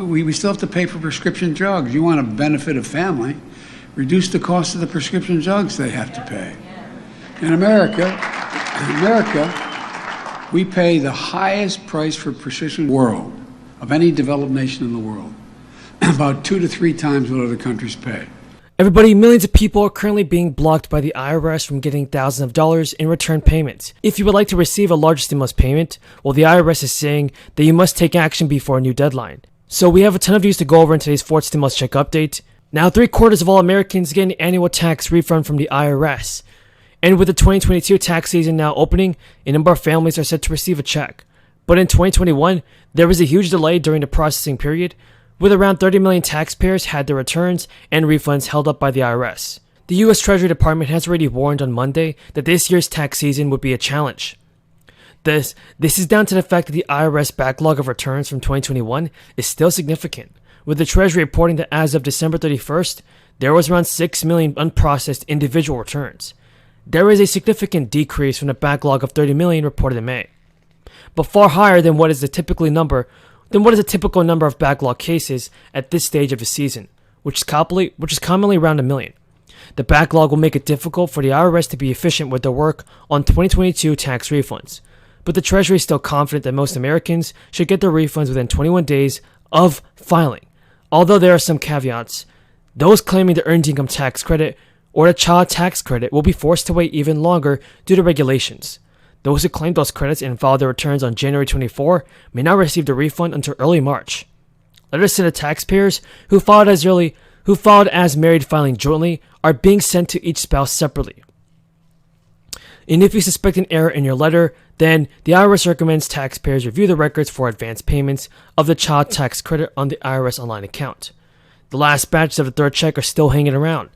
We still have to pay for prescription drugs. You want to benefit a family, reduce the cost of the prescription drugs they have to pay. In America, we pay the highest price for prescription in the world of any developed nation in the world, about 2 to 3 times what other countries pay. Everybody, millions of people are currently being blocked by the IRS from getting thousands of dollars in return payments. If you would like to receive a large stimulus payment, well, the IRS is saying that you must take action before a new deadline. So we have a ton of news to go over in today's fourth stimulus check update. Now, 3/4 of all Americans get an annual tax refund from the IRS. And with the 2022 tax season now opening, a number of families are set to receive a check. But in 2021, there was a huge delay during the processing period, with around 30 million taxpayers had their returns and refunds held up by the IRS. The U.S. Treasury Department has already warned on Monday that this year's tax season would be a challenge. This is down to the fact that the IRS backlog of returns from 2021 is still significant, with the Treasury reporting that as of December 31st, there was around 6 million unprocessed individual returns. There is a significant decrease from the backlog of 30 million reported in May, but far higher than what is a typical number of backlog cases at this stage of the season, which is commonly around 1 million. The backlog will make it difficult for the IRS to be efficient with their work on 2022 tax refunds, but the Treasury is still confident that most Americans should get their refunds within 21 days of filing. Although there are some caveats, those claiming the Earned Income Tax Credit or the Child Tax Credit will be forced to wait even longer due to regulations. Those who claim those credits and filed their returns on January 24 may not receive the refund until early March. Letters to the taxpayers who filed as married filing jointly are being sent to each spouse separately. And if you suspect an error in your letter, then the IRS recommends taxpayers review the records for advance payments of the Child Tax Credit on the IRS online account. The last batches of the third check are still hanging around.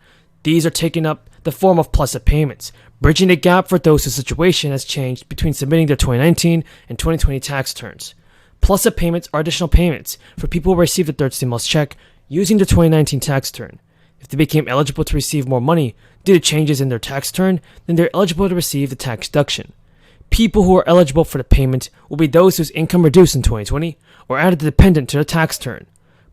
These are taking up the form of plus-up payments, bridging the gap for those whose situation has changed between submitting their 2019 and 2020 tax returns. Plus-up payments are additional payments for people who received the third stimulus check using their 2019 tax return. If they became eligible to receive more money due to changes in their tax return, then they're eligible to receive the tax deduction. People who are eligible for the payment will be those whose income reduced in 2020 or added a dependent to the tax return.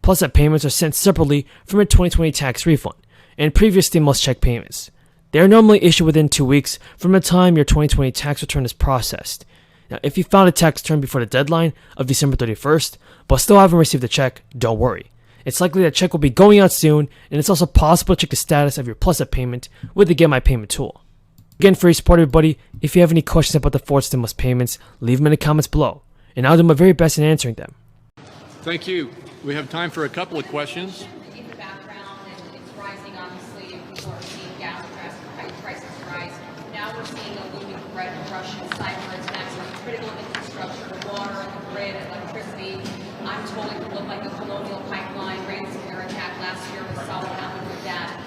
Plus-up payments are sent separately from a 2020 tax refund and previous stimulus check payments. They are normally issued within 2 weeks from the time your 2020 tax return is processed. Now, if you filed a tax return before the deadline of December 31st, but still haven't received the check, don't worry. It's likely that check will be going out soon, and it's also possible to check the status of your plus-up payment with the Get My Payment tool. Again, for your support, everybody, if you have any questions about the fourth stimulus payments, leave them in the comments below, and I'll do my very best in answering them. Thank you. We have time for a couple of questions. In the background, and it's rising, obviously, and people are seeing gas prices rise. Now we're seeing a looming threat of Russian cyber attacks on critical infrastructure, water, the grid, electricity. I'm told it could look like the Colonial Pipeline ransomware attack last year. We saw what happened with that.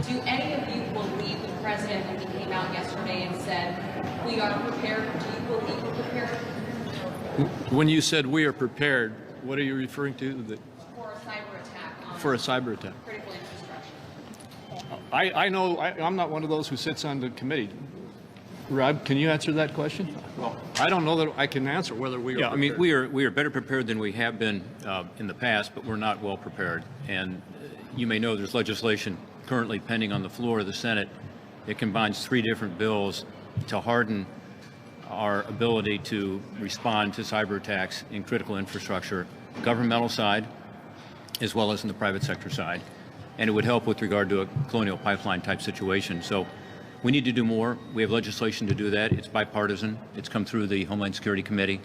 Do any of you believe the president when he came out yesterday and said, we are prepared? Do you believe we're prepared? When you said we are prepared, what are you referring to? For a cyber attack. For a cyber attack. Critical infrastructure. I know I'm not one of those who sits on the committee. Rob, can you answer that question? Well, I don't know that I can answer whether we are prepared. I mean, we are better prepared than we have been in the past, but we're not well prepared. And you may know there's legislation currently pending on the floor of the Senate. It combines 3 different bills to harden our ability to respond to cyber attacks in critical infrastructure, governmental side, as well as in the private sector side. And it would help with regard to a Colonial Pipeline type situation. So we need to do more. We have legislation to do that. It's bipartisan. It's come through the Homeland Security Committee.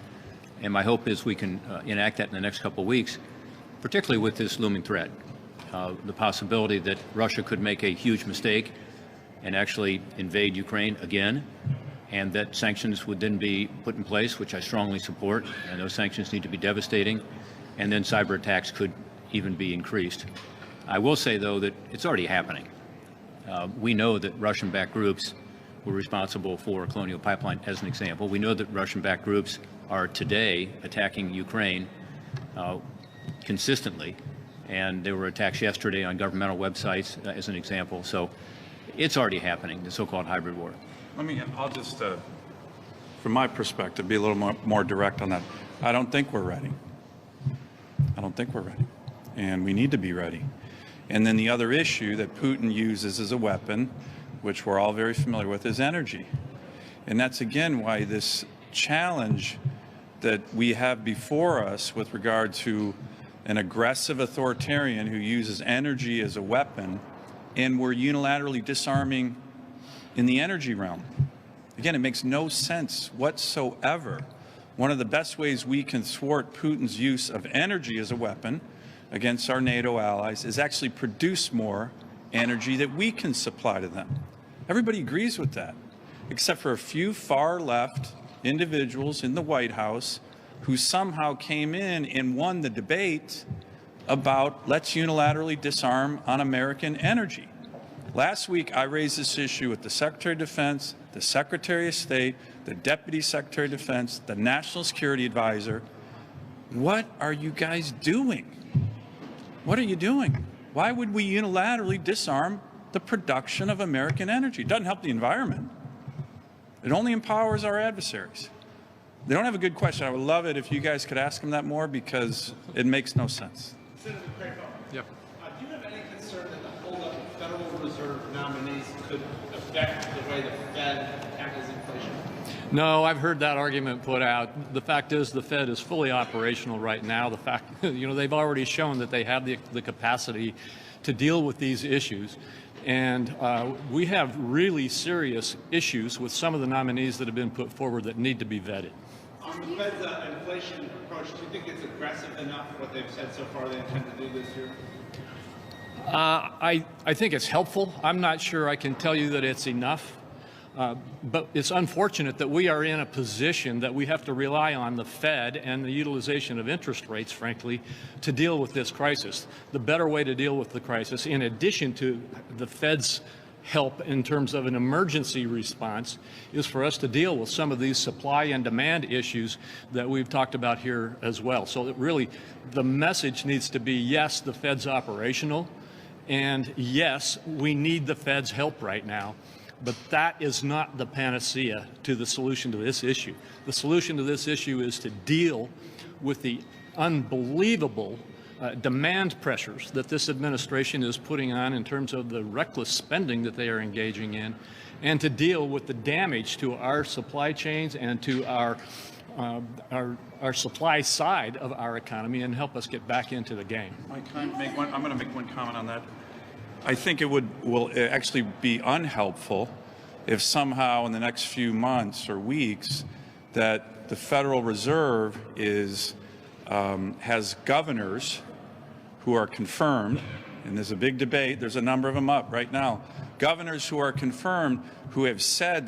And my hope is we can enact that in the next couple of weeks, particularly with this looming threat. The possibility that Russia could make a huge mistake and actually invade Ukraine again, and that sanctions would then be put in place, which I strongly support, and those sanctions need to be devastating, and then cyber attacks could even be increased. I will say, though, that it's already happening. We know that Russian-backed groups were responsible for Colonial Pipeline, as an example. We know that Russian-backed groups are today attacking Ukraine consistently, and there were attacks yesterday on governmental websites, as an example. So it's already happening, the so-called hybrid war. I'll just, from my perspective, be a little more direct on that. I don't think we're ready. I don't think we're ready. and we need to be ready. And then the other issue that Putin uses as a weapon, which we're all very familiar with, is energy. And that's again why this challenge that we have before us with regard to an aggressive authoritarian who uses energy as a weapon, and we're unilaterally disarming in the energy realm. Again, it makes no sense whatsoever. One of the best ways we can thwart Putin's use of energy as a weapon against our NATO allies is actually produce more energy that we can supply to them. Everybody agrees with that, except for a few far-left individuals in the White House who somehow came in and won the debate about let's unilaterally disarm on American energy. Last week, I raised this issue with the Secretary of Defense, the Secretary of State, the Deputy Secretary of Defense, the National Security Advisor. What are you guys doing? What are you doing? Why would we unilaterally disarm the production of American energy? It doesn't help the environment. It only empowers our adversaries. They don't have a good question. I would love it if you guys could ask them that more, because it makes no sense. Senator Craig, Yep. do you have any concern that the holdup of Federal Reserve nominees could affect the way the Fed tackles inflation? No, I've heard that argument put out. The fact is the Fed is fully operational right now. The fact, they've already shown that they have the capacity to deal with these issues. And we have really serious issues with some of the nominees that have been put forward that need to be vetted. On the Fed's inflation approach, do you think it's aggressive enough what they've said so far they intend to do this year? I think it's helpful. I'm not sure I can tell you that it's enough. But it's unfortunate that we are in a position that we have to rely on the Fed and the utilization of interest rates, frankly, to deal with this crisis. The better way to deal with the crisis, in addition to the Fed's help in terms of an emergency response, is for us to deal with some of these supply and demand issues that we've talked about here as well. So that really the message needs to be, yes, the Fed's operational, and yes, we need the Fed's help right now. But that is not the panacea to the solution to this issue. The solution to this issue is to deal with the unbelievable demand pressures that this administration is putting on in terms of the reckless spending that they are engaging in, and to deal with the damage to our supply chains and to our supply side of our economy, and help us get back into the game. I'm going to make one comment on that. I think it will actually be unhelpful if somehow in the next few months or weeks that the Federal Reserve has governors who are confirmed, and there's a big debate, there's a number of them up right now, governors who are confirmed who have said